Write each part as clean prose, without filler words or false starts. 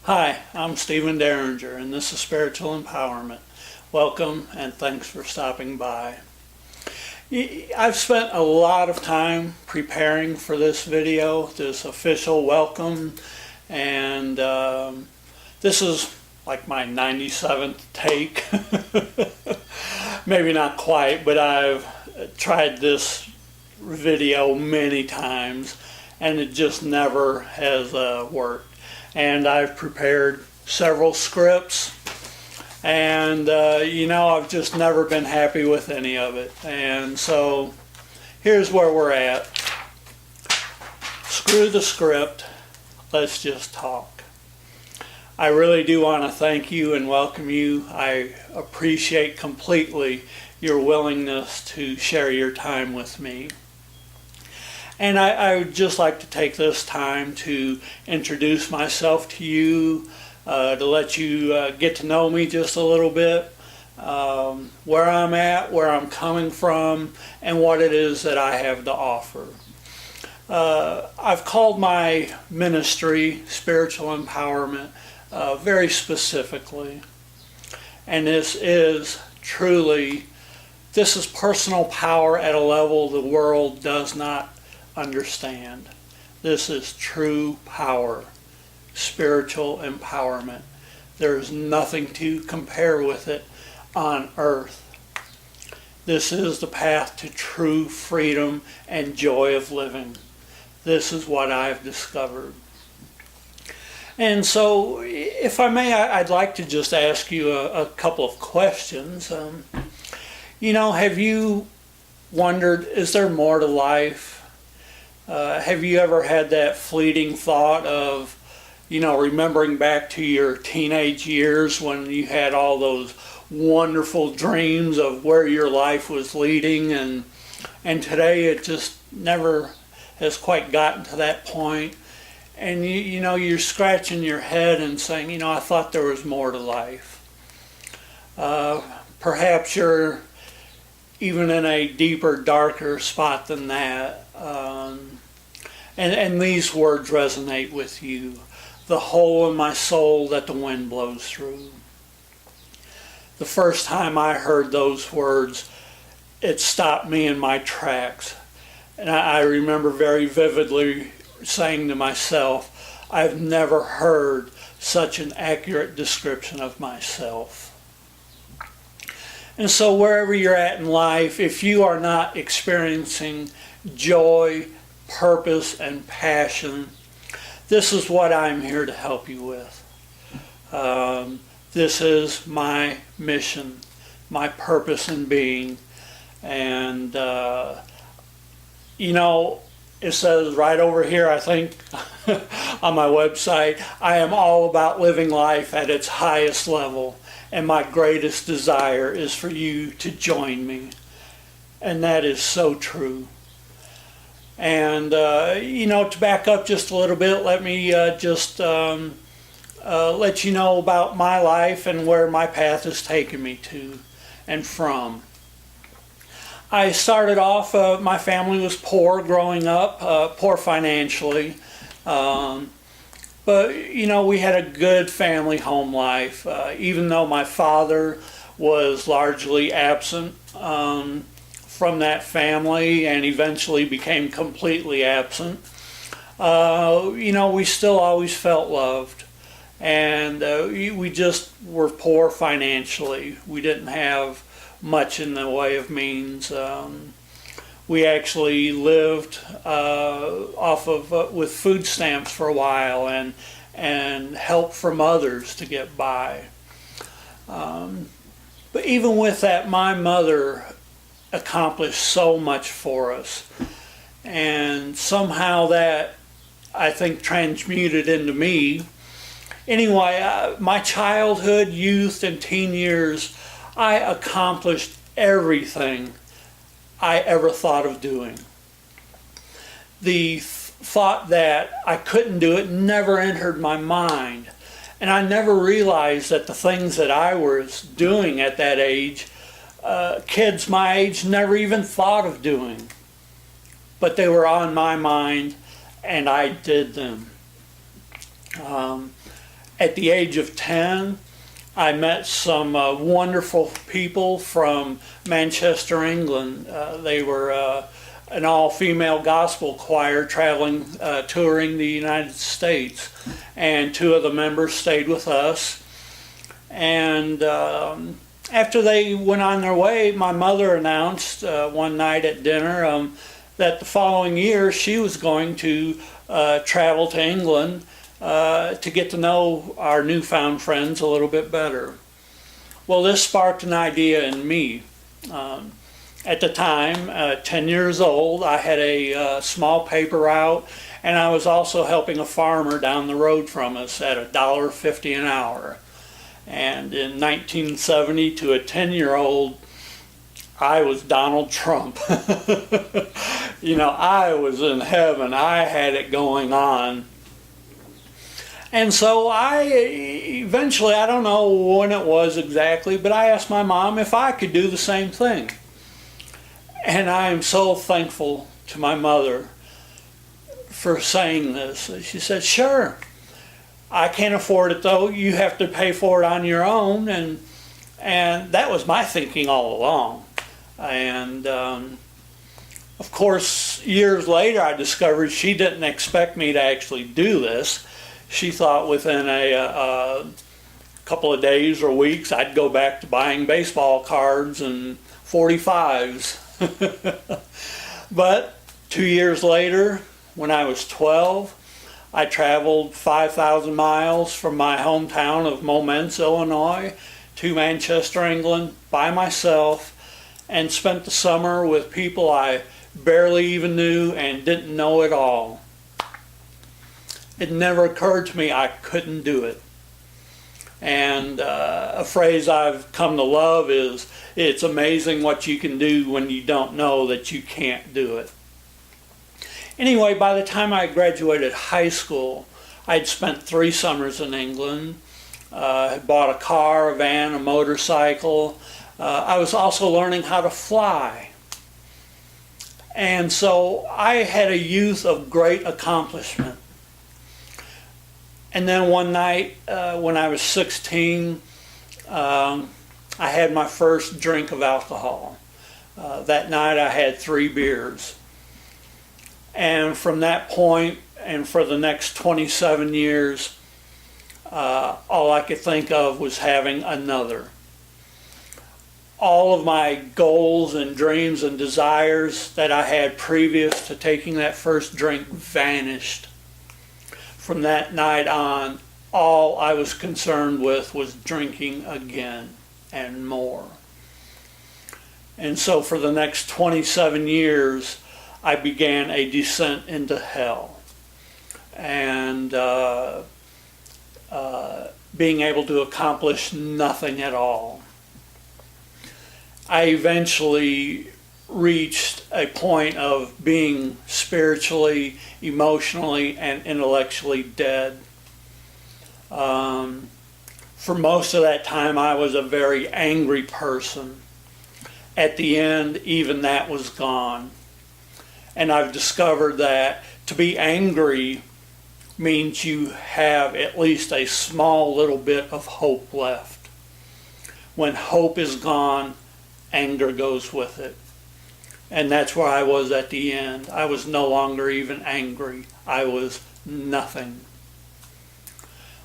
Hi, I'm Stephen Dieringer, and this is Spiritual Empowerment. Welcome, and thanks for stopping by. I've spent a lot of time preparing for this video, this official welcome, and this is like my 97th take. Maybe not quite, but I've tried this video many times, and it just never has worked. And I've prepared several scripts, and I've just never been happy with any of it. And so here's where we're at. Screw the script, let's just talk. I really do want to thank you and welcome you. I appreciate completely your willingness to share your time with me. And I would just like to take this time to introduce myself to you, to let you get to know me just a little bit, where I'm at, where I'm coming from, and what it is that I have to offer. I've called my ministry Spiritual Empowerment very specifically, and this is personal power at a level the world does not understand. This is true power, spiritual empowerment. There's nothing to compare with it on earth. This is the path to true freedom and joy of living. This is what I've discovered. And so, if I may, I'd like to just ask you a couple of questions. Have you wondered, is there more to life? Have you ever had that fleeting thought of, remembering back to your teenage years when you had all those wonderful dreams of where your life was leading, and today it just never has quite gotten to that point, and you're scratching your head and saying, I thought there was more to life. Perhaps you're even in a deeper, darker spot than that. And these words resonate with you. The hole in my soul that the wind blows through. The first time I heard those words, it stopped me in my tracks. And I remember very vividly saying to myself, I've never heard such an accurate description of myself. And so wherever you're at in life, if you are not experiencing joy, purpose, and passion, this is what I'm here to help you with. This is my mission, my purpose in being. And, it says right over here, I think, on my website, I am all about living life at its highest level. And my greatest desire is for you to join me. And that is so true. And, to back up just a little bit, let me just let you know about my life and where my path has taken me to and from. I started off, my family was poor growing up, poor financially. But, we had a good family home life, even though my father was largely absent from that family and eventually became completely absent. We still always felt loved. And we just were poor financially. We didn't have much in the way of means. We actually lived off of with food stamps for a while and help from others to get by. But even with that, my mother accomplished so much for us, and somehow that, I think, transmuted into me. Anyway, my childhood, youth, and teen years, I accomplished everything I ever thought of doing. The thought that I couldn't do it never entered my mind. And I never realized that the things that I was doing at that age, kids my age never even thought of doing. But they were on my mind, and I did them. At the age of 10, I met some wonderful people from Manchester, England. They were an all-female gospel choir traveling, touring the United States. And two of the members stayed with us. And after they went on their way, my mother announced one night at dinner that the following year she was going to travel to England to get to know our newfound friends a little bit better. Well, this sparked an idea in me. At the time, 10 years old, I had a small paper route, and I was also helping a farmer down the road from us at $1.50 an hour. And in 1970, to a 10-year-old, I was Donald Trump. You know, I was in heaven. I had it going on. And so I eventually, I don't know when it was exactly, but I asked my mom if I could do the same thing. And I am so thankful to my mother for saying this. She said, sure, I can't afford it though. You have to pay for it on your own. And that was my thinking all along. And of course, years later, I discovered she didn't expect me to actually do this. She thought within a couple of days or weeks, I'd go back to buying baseball cards and 45s. But 2 years later, when I was 12, I traveled 5,000 miles from my hometown of Momence, Illinois, to Manchester, England, by myself, and spent the summer with people I barely even knew and didn't know at all. It never occurred to me I couldn't do it. And a phrase I've come to love is, it's amazing what you can do when you don't know that you can't do it. Anyway, by the time I graduated high school, I'd spent 3 summers in England. Had bought a car, a van, a motorcycle. I was also learning how to fly. And so I had a youth of great accomplishment. And then one night, when I was 16, I had my first drink of alcohol. That night I had 3 beers. And from that point, and for the next 27 years, all I could think of was having another. All of my goals and dreams and desires that I had previous to taking that first drink vanished. From that night on, all I was concerned with was drinking again and more. And so for the next 27 years, I began a descent into hell. And being able to accomplish nothing at all. I eventually reached a point of being spiritually, emotionally, and intellectually dead. For most of that time, I was a very angry person. At the end, even that was gone. And I've discovered that to be angry means you have at least a small little bit of hope left. When hope is gone, anger goes with it. And that's where I was at the end. I was no longer even angry. I was nothing.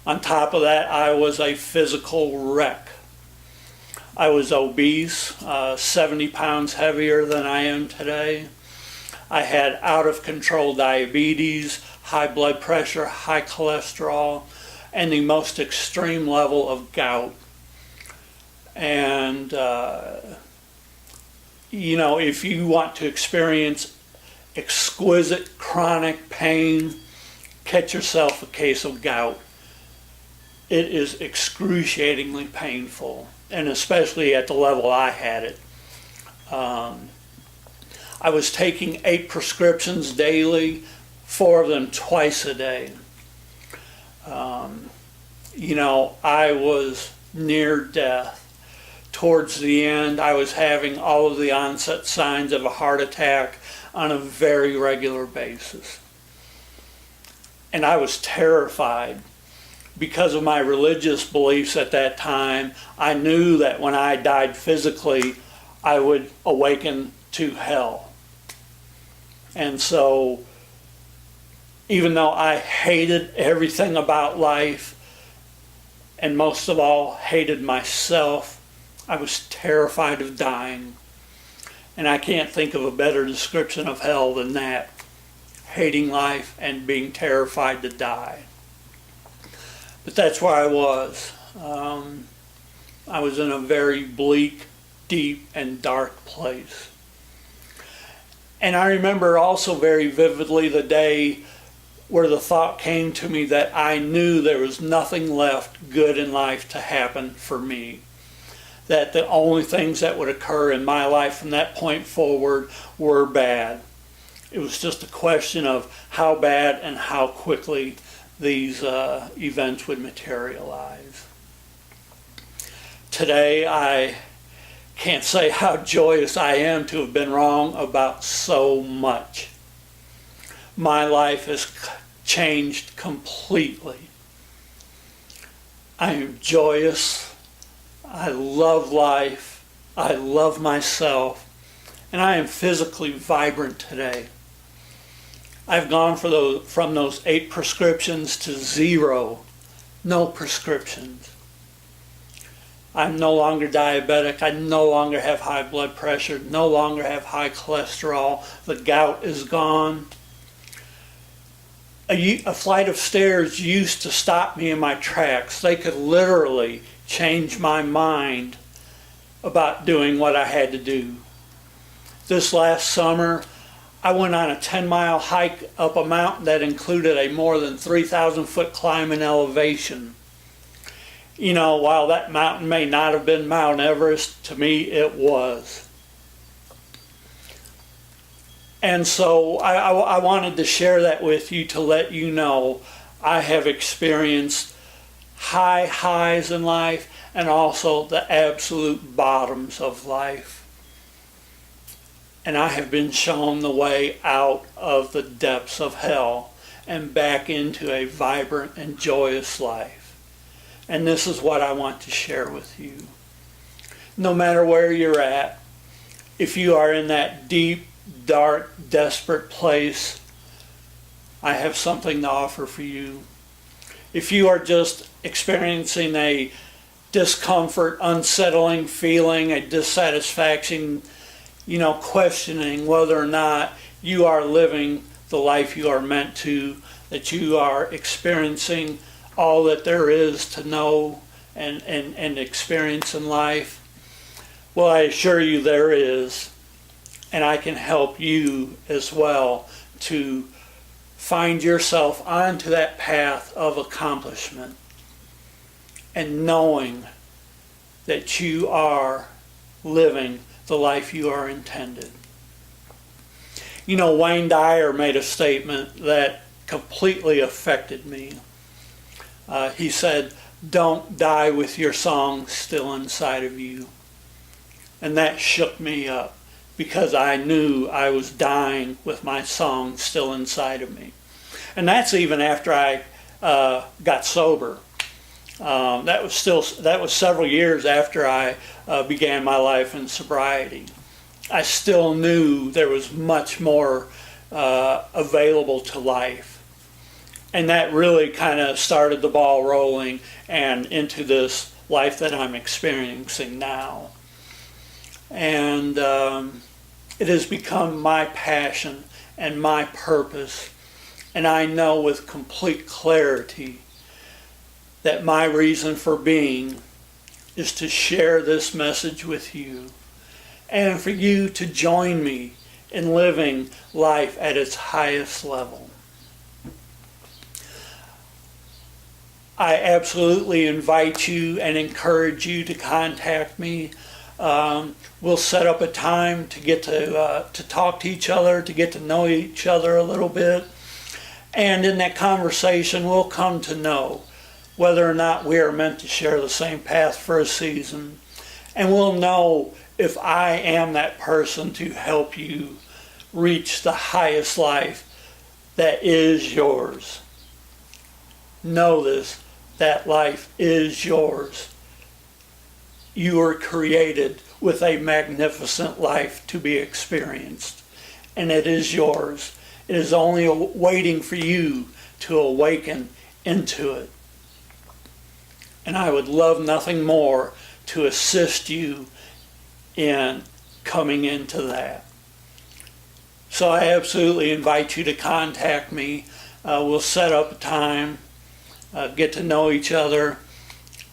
On top of that, I was a physical wreck. I was obese, 70 pounds heavier than I am today. I had out-of-control diabetes, high blood pressure, high cholesterol, and the most extreme level of gout. And you know, if you want to experience exquisite chronic pain, get yourself a case of gout. It is excruciatingly painful, and especially at the level I had it. I was taking 8 prescriptions daily, 4 of them twice a day. You know, I was near death. Towards the end, I was having all of the onset signs of a heart attack on a very regular basis. And I was terrified because of my religious beliefs at that time, I knew that when I died physically, I would awaken to hell. And so, even though I hated everything about life, and most of all hated myself, I was terrified of dying. And I can't think of a better description of hell than that. Hating life and being terrified to die. But that's where I was. I was in a very bleak, deep, and dark place. And I remember also very vividly the day where the thought came to me that I knew there was nothing left good in life to happen for me. That the only things that would occur in my life from that point forward were bad. It was just a question of how bad and how quickly these events would materialize. Today, I can't say how joyous I am to have been wrong about so much. My life has changed completely. I am joyous. I love life. I love myself. And I am physically vibrant today. I've gone from those 8 prescriptions to 0. No prescriptions. I'm no longer diabetic. I no longer have high blood pressure. No longer have high cholesterol. The gout is gone. A flight of stairs used to stop me in my tracks. They could literally change my mind about doing what I had to do. This last summer, I went on a 10-mile hike up a mountain that included a more than 3,000-foot climb in elevation. You know, while that mountain may not have been Mount Everest, to me it was. And so I wanted to share that with you to let you know I have experienced high highs in life and also the absolute bottoms of life. And I have been shown the way out of the depths of hell and back into a vibrant and joyous life. And this is what I want to share with you. No matter where you're at, if you are in that deep, dark, desperate place, I have something to offer for you. If you are just experiencing a discomfort, unsettling feeling, a dissatisfaction, questioning whether or not you are living the life you are meant to, that you are experiencing all that there is to know and experience in life, well, I assure you there is. And I can help you as well to find yourself onto that path of accomplishment and knowing that you are living the life you are intended. Wayne Dyer made a statement that completely affected me. He said, "Don't die with your song still inside of you." And that shook me up, because I knew I was dying with my song still inside of me. And that's even after I got sober. That was several years after I began my life in sobriety. I still knew there was much more available to life. And that really kind of started the ball rolling and into this life that I'm experiencing now. And it has become my passion and my purpose. And I know with complete clarity that my reason for being is to share this message with you and for you to join me in living life at its highest level. I absolutely invite you and encourage you to contact me. We'll set up a time to get to talk to each other, to get to know each other a little bit. And in that conversation, we'll come to know whether or not we are meant to share the same path for a season. And we'll know if I am that person to help you reach the highest life that is yours. Know this. that life is yours. You were created with a magnificent life to be experienced, and it is yours. It is only waiting for you to awaken into it. And I would love nothing more to assist you in coming into that. So I absolutely invite you to contact me. We'll set up a time, get to know each other,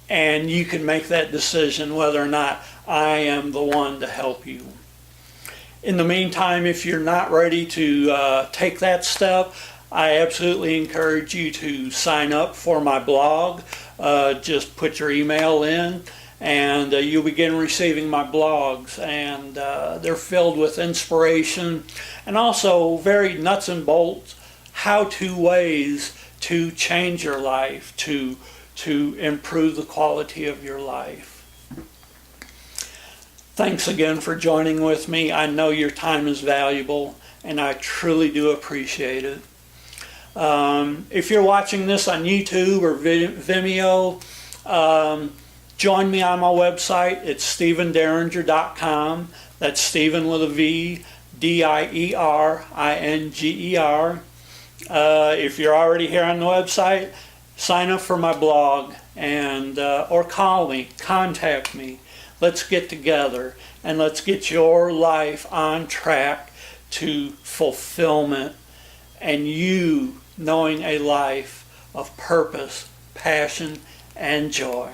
and you can make that decision whether or not I am the one to help you. In the meantime, if you're not ready to take that step, I absolutely encourage you to sign up for my blog. Just put your email in, and you'll begin receiving my blogs, and they're filled with inspiration and also very nuts and bolts how-to ways to change your life, to improve the quality of your life. Thanks again for joining with me. I know your time is valuable, and I truly do appreciate it. If you're watching this on YouTube or Vimeo, join me on my website. It's StephenDieringer.com. That's Stephen with a V, Dieringer. If you're already here on the website, sign up for my blog and or call me, contact me. Let's get together and let's get your life on track to fulfillment and you knowing a life of purpose, passion, and joy.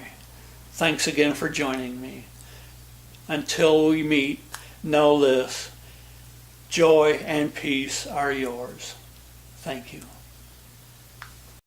Thanks again for joining me. Until we meet, know this: joy and peace are yours. Thank you.